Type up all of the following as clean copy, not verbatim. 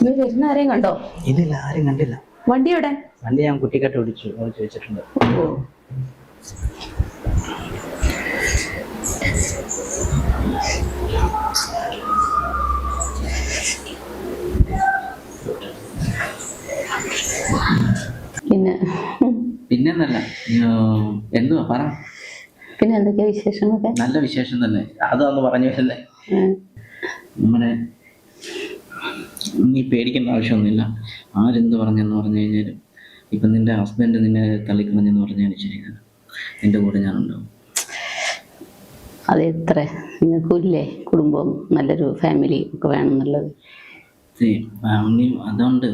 നീ വരുന്ന ആരെയും കണ്ടോ? ഇല്ലില്ല, ആരും കണ്ടില്ല. വണ്ടി എവിടെ? വണ്ടി ഞാൻ കുട്ടിക്കാട്ട് ഓടിച്ചു വെച്ചിട്ടുണ്ട്. ഓ, പിന്നെ പിന്നെന്നല്ല, എന്തുവാ പറ. പിന്നെ എന്തൊക്കെയാ വിശേഷങ്ങളൊക്കെ? നല്ല വിശേഷം തന്നെ. അതൊന്ന് പറഞ്ഞു വരുന്നേ. നമ്മുടെ നീ പേടിക്കേണ്ട ആവശ്യമൊന്നുമില്ല. ആരെന്ത് പറഞ്ഞെന്ന് പറഞ്ഞു കഴിഞ്ഞാലും ഇപ്പം നിന്റെ ഹസ്ബൻഡ് നിന്നെ തള്ളിക്കളഞ്ഞെന്ന് പറഞ്ഞാൽ ശരി, നിന്റെ കൂടെ ഞാനുണ്ടാവും. അത് എത്ര നിങ്ങൾക്കില്ലേ കുടുംബം, നല്ലൊരു ഫാമിലി ഒക്കെ വേണമെന്നുള്ളത്? ഫാമിലി അതുകൊണ്ട്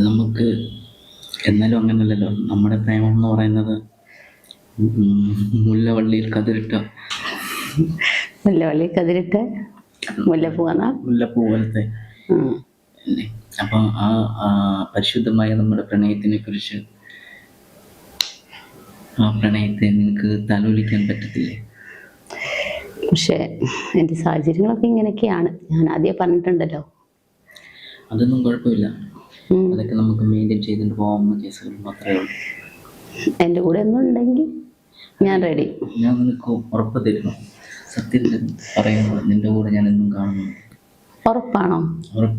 നമുക്ക് എന്നാലും അങ്ങനല്ലല്ലോ. നമ്മുടെ പ്രേമം എന്ന് പറയുന്നത് മുല്ലവള്ളിയിൽ കതിരിട്ട മുല്ലവള്ളി കതിരിട്ട് മുല്ലപ്പൂ വന്നാ മുല്ലപ്പൂ പോലത്തെ അല്ലേ. അപ്പം ആ പരിശുദ്ധമായ നമ്മുടെ പ്രണയത്തിനെ കുറിച്ച്, ആ പ്രണയത്തെ നിനക്ക് തലോലിക്കാൻ പറ്റത്തില്ലേ? പക്ഷേ എൻ്റെ സാഹചര്യങ്ങളൊക്കെ ഇങ്ങനെയൊക്കെയാണ്. ഞാൻ ആദ്യം പറഞ്ഞിട്ടുണ്ടല്ലോ. അതൊന്നും കുഴപ്പമില്ല. അതൊക്കെ നമുക്ക് മെയിൻറ്റെയിൻ ചെയ്തിട്ട് പോകാവുന്ന കേസുകൾ മാത്രമേ ഉള്ളൂ. എൻ്റെ കൂടെ ഒന്നും ഉണ്ടെങ്കിൽ ഞാൻ റെഡി. ഞാൻ നിനക്ക് ഉറപ്പ് തരുന്നു, സത്യത്തിൽ പറയുന്നത്, നിന്റെ കൂടെ ഞാൻ എന്നും കാണുന്നു. ഉറപ്പാണോ?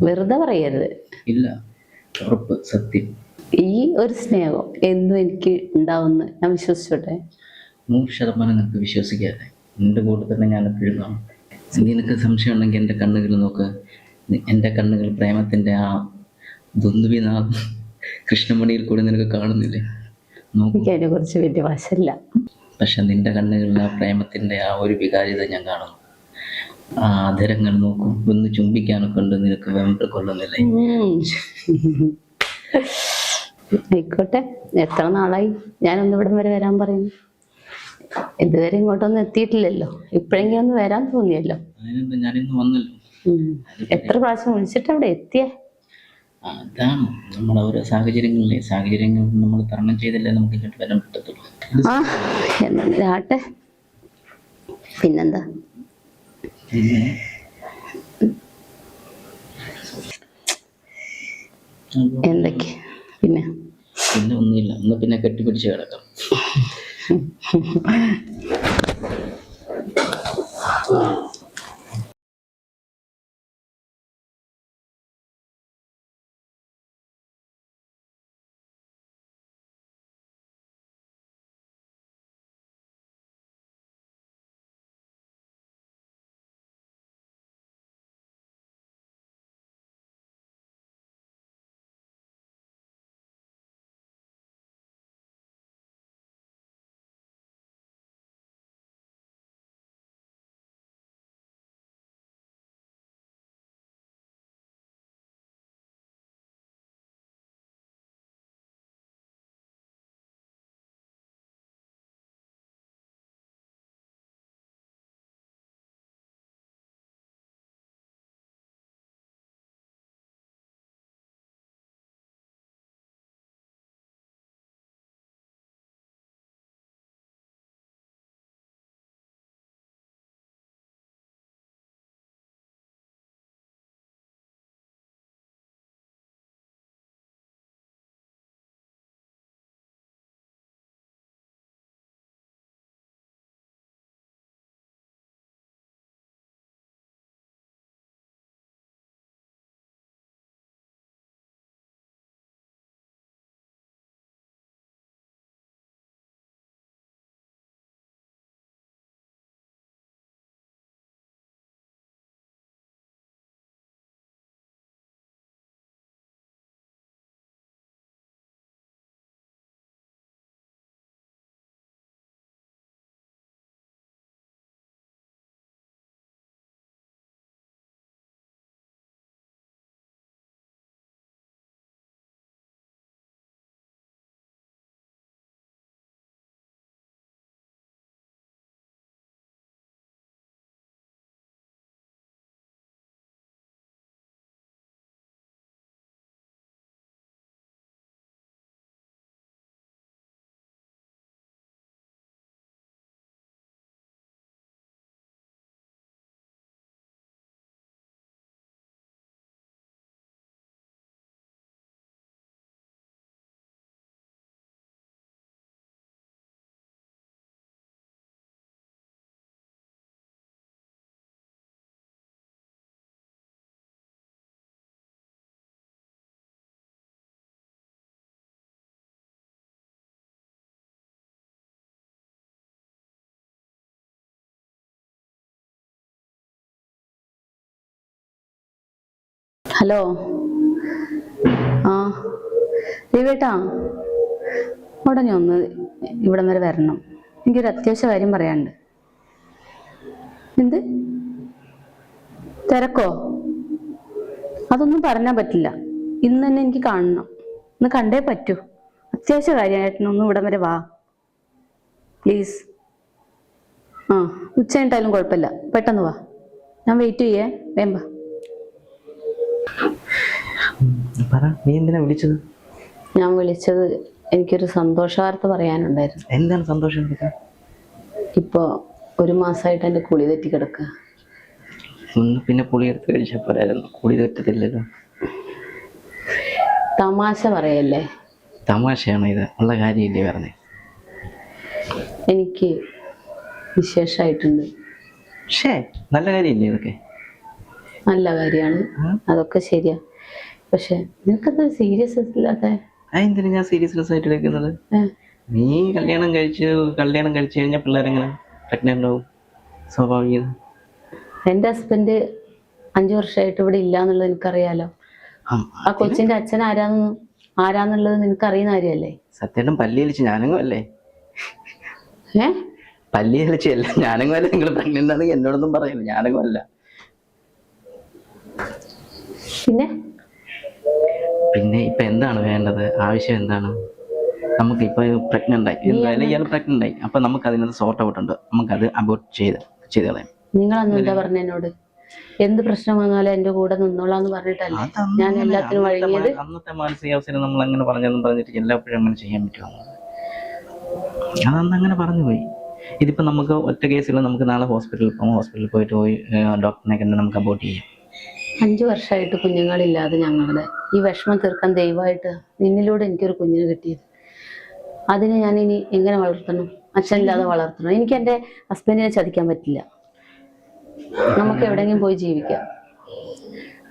വെറുതെ പറയരുത്. ഇല്ല, ഉറപ്പ്, സത്യം. ഈ ഒരു സ്നേഹം എന്നും എനിക്ക് ഉണ്ടാവുമെന്ന് ഞാൻ വിശ്വസിച്ചോട്ടെ? 100% നിനക്ക് വിശ്വസിക്കാതെ നിന്റെ കൂടെ തന്നെ ഞാൻ എപ്പോഴും കാണും. നിനക്ക് സംശയം ഉണ്ടെങ്കിൽ എൻ്റെ കണ്ണുകൾ നോക്ക്. എൻ്റെ കണ്ണുകൾ പ്രേമത്തിൻ്റെ ആ ദുന്ദുബിനാഥ് കൃഷ്ണമണിയിൽ കൂടി നിനക്ക് കാണുന്നില്ലേ? എനിക്ക് അതിനെ കുറിച്ച് വലിയ വശമില്ല. പക്ഷെ നിന്റെ കണ്ണുകളിൽ ആ പ്രേമത്തിൻ്റെ ആ ഒരു വികാരിത ഞാൻ കാണുന്നു. ആ അധരങ്ങൾ നോക്കും, ഒന്ന് ചുംബിക്കാനൊക്കെ ഉണ്ട്. നിനക്ക് വെമ്പൽ കൊള്ളുന്നില്ലേ? ആയിക്കോട്ടെ. എത്ര നാളായി ഞാനൊന്ന് ഇവിടം വരെ വരാൻ പറയുന്നു? ഇതുവരെ ഇങ്ങോട്ടൊന്നും എത്തിയിട്ടില്ലല്ലോ. ഇപ്പോഴെങ്കിലും ഒന്ന് വരാൻ തോന്നിയല്ലോ. അതിനെന്താ, ഞാനിന്ന് വന്നല്ലോ. എത്ര പ്രാവശ്യം വിളിച്ചിട്ട് അവിടെ എത്തിയേ? അതാണ് നമ്മുടെ ഓരോ സാഹചര്യങ്ങൾ നമ്മൾ തരണം ചെയ്തല്ലേ നമുക്ക് ഇങ്ങോട്ട് വരാൻ പറ്റത്തുള്ളൂ. ആട്ടെ, പിന്നെന്താ? പിന്നെ എന്തൊക്കെ? പിന്നെ ഒന്നുമില്ല. ഒന്ന് പിന്നെ കെട്ടിപ്പിടിച്ച് കിടക്കാം. ഹലോ. ആ രവിയേട്ടാ, ഉടനെ ഒന്ന് ഇവിടം വരെ വരണം. എനിക്കൊരു അത്യാവശ്യ കാര്യം പറയാനുണ്ട്. എന്ത് തിരക്കോ? അതൊന്നും പറഞ്ഞാൽ പറ്റില്ല. ഇന്ന് തന്നെ എനിക്ക് കാണണം. ഇന്ന് കണ്ടേ പറ്റൂ. അത്യാവശ്യ കാര്യമായിട്ടൊന്നും ഇവിടം വരെ വാ പ്ലീസ്. ആ, ഉച്ച കഴിഞ്ഞിട്ടായാലും കുഴപ്പമില്ല, പെട്ടെന്ന് വാ. ഞാൻ വെയിറ്റ് ചെയ്യേ. വേമ്പ. പറ, നീ എന്തിനാ വിളിച്ചത്? ഞാൻ വിളിച്ചത് എനിക്കൊരു സന്തോഷ വാർത്ത പറയാനുണ്ടായിരുന്നു. എന്താണ് സന്തോഷം? ഇപ്പോൾ 1 മാസമായിട്ട് എൻ്റെ കുളി തെറ്റി കിടക്കുക. പിന്നെ പുളി എടുത്ത് കഴിച്ചാൽ പോരായിരുന്നു. കുളി തെറ്റത്തില്ലല്ലോ. തമാശ പറയല്ലേ. തമാശയാണോ ഇത്? ഉള്ള കാര്യമില്ലേ പറഞ്ഞേ? എനിക്ക് വിശേഷമായിട്ടുണ്ട്. ഷേ, നല്ല കാര്യമില്ലേ ഇതൊക്കെ? നല്ല കാര്യമാണ്, അതൊക്കെ ശരിയാ. പക്ഷെ നിനക്കത്ര സീരിയസ് ഇല്ലാത്ത? എന്തിനാ ഞാൻ സീരിയസ്നെസ് ആയിട്ട് എടുക്കുന്നത്? നീ കല്യാണം കഴിച്ചു കഴിഞ്ഞാൽ പിള്ളേരെങ്ങനെ പ്രഗ്നന്റ് ആവും? സ്വാഭാവികം. എൻ്റെ ഹസ്ബൻഡ് 5 വർഷമായിട്ട് ഇവിടെ ഇല്ല എന്നുള്ളത് എനിക്കറിയാലോ. ആ കൊച്ചിന്റെ അച്ഛൻ ആരാന്നുള്ളത് നിനക്കറിയുന്ന കാര്യമല്ലേ? സത്യം പല്ലി കളിച്ച് ഞാനങ്ങും അല്ലേ? ഏ, പല്ലി കളിച്ചല്ല, ഞാനങ്ങും അല്ല. നിങ്ങൾ പ്രഗ്നന്റ് ആണെങ്കിൽ എന്നോടൊന്നും പറയുന്നു. ഞാനങ്ങും അല്ല. പിന്നെ ഇപ്പൊ എന്താണ് വേണ്ടത്? ആവശ്യം എന്താണ്? നമുക്ക് ഇപ്പൊ പ്രഗ്നന്റ് ആയി, എന്തായാലും ഇയാൾ പ്രഗ്നന്റ് ആയി. അപ്പൊ നമുക്ക് അതിനകത്ത് സോർട്ട് ഔട്ട് ഉണ്ട്. നമുക്കത് അബോർട്ട് ചെയ്ത് കളയാം. നിങ്ങൾ അന്ന് എന്താ പറഞ്ഞ എന്നോട്? എന്ത് പ്രശ്നം വന്നാലും എന്റെ കൂടെ നിന്നോളാന്ന് പറഞ്ഞിട്ടല്ലേ ഞാൻ എല്ലാത്തിനും വഴങ്ങിയത്? അന്നത്തെ മാനസികാവസ്ഥയിൽ നമ്മൾ അങ്ങനെ പറഞ്ഞിട്ട് എല്ലാപ്പോഴും അങ്ങനെ ചെയ്യാൻ പറ്റുമോ? അതന്ന് അങ്ങനെ പറഞ്ഞു പോയി. ഇതിപ്പോ നമുക്ക് ഒറ്റ കേസിൽ നമുക്ക് നാളെ ഹോസ്പിറ്റലിൽ പോയിട്ട് ഡോക്ടറിനെ കണ്ട് നമുക്ക് അബോർട്ട് ചെയ്യാം. 5 വർഷമായിട്ട് കുഞ്ഞുങ്ങളില്ലാതെ ഞങ്ങളുടെ ഈ വിഷമം തീർക്കാൻ ദയവായിട്ട് നിന്നിലൂടെ എനിക്കൊരു കുഞ്ഞിനെ കിട്ടിയത്. അതിനെ ഞാൻ ഇനി എങ്ങനെ വളർത്തണം? അച്ഛനില്ലാതെ വളർത്തണം? എനിക്ക് എൻ്റെ ഹസ്ബൻഡിനെ ചതിക്കാൻ പറ്റില്ല. നമുക്ക് എവിടെയെങ്കിലും പോയി ജീവിക്കാം.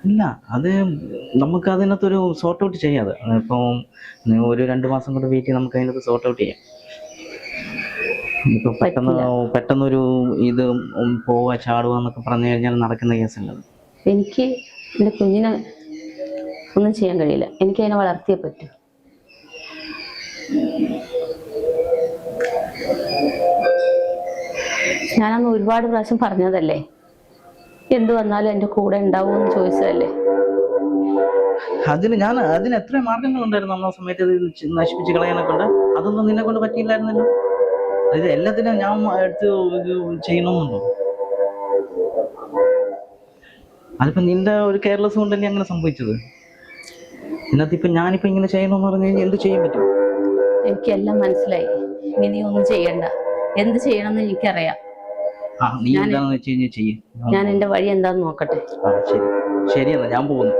ഇല്ല, അത് നമുക്ക് അതിനകത്തൊരു സോർട്ട് ഔട്ട് ചെയ്യാതെ ഇപ്പം ഒരു 2 മാസം കൊണ്ട് വെയിറ്റ് നമുക്ക് അതിനകത്ത് സോർട്ട് ഔട്ട് ചെയ്യാം. ഇപ്പൊ പെട്ടെന്നൊരു ഇത് പോവുക ചാടുക എന്നൊക്കെ പറഞ്ഞു കഴിഞ്ഞാൽ നടക്കുന്ന കേസല്ലത്. എനിക്ക് എൻ്റെ കുഞ്ഞിനെ ഒന്നും ചെയ്യാൻ കഴിയില്ല. എനിക്ക് അതിനെ വളർത്തിയേ പറ്റൂ. ഞാനന്ന് ഒരുപാട് പ്രാവശ്യം പറഞ്ഞതല്ലേ, എന്ത് വന്നാലും എൻ്റെ കൂടെ ഉണ്ടാവുമെന്ന് ചോദിച്ചതല്ലേ. അതിന് എത്ര മാർഗങ്ങളുണ്ടായിരുന്നു ആ സമയത്ത് നശിപ്പിച്ച് കളയാനൊക്കെ ഉണ്ട്. അതൊന്നും നിന്നെ കൊണ്ട് പറ്റിയില്ലായിരുന്നല്ലോ. ഇത് എല്ലാത്തിനും ഞാൻ എടുത്ത് ചെയ്യണമെന്നുണ്ടോ? അതിപ്പോ നിന്റെ ഒരു കെയർലെസ് കൊണ്ട് തന്നെ അങ്ങനെ സംഭവിച്ചത്. ഇതിനകത്ത് ഞാനിപ്പോ ഇങ്ങനെ ചെയ്യണമെന്ന് പറഞ്ഞു കഴിഞ്ഞാൽ എന്ത് ചെയ്യാൻ പറ്റും? എനിക്കെല്ലാം മനസ്സിലായി. ഇനി ഒന്നും ചെയ്യണ്ട. എന്ത് ചെയ്യണമെന്ന് എനിക്കറിയാം. നീ എന്താണെന്ന് വെച്ച് കഴിഞ്ഞാൽ ചെയ്യും. ഞാൻ എൻ്റെ വഴി എന്താന്ന് നോക്കട്ടെ. ശരിയെന്നാ ഞാൻ പോകുന്നു.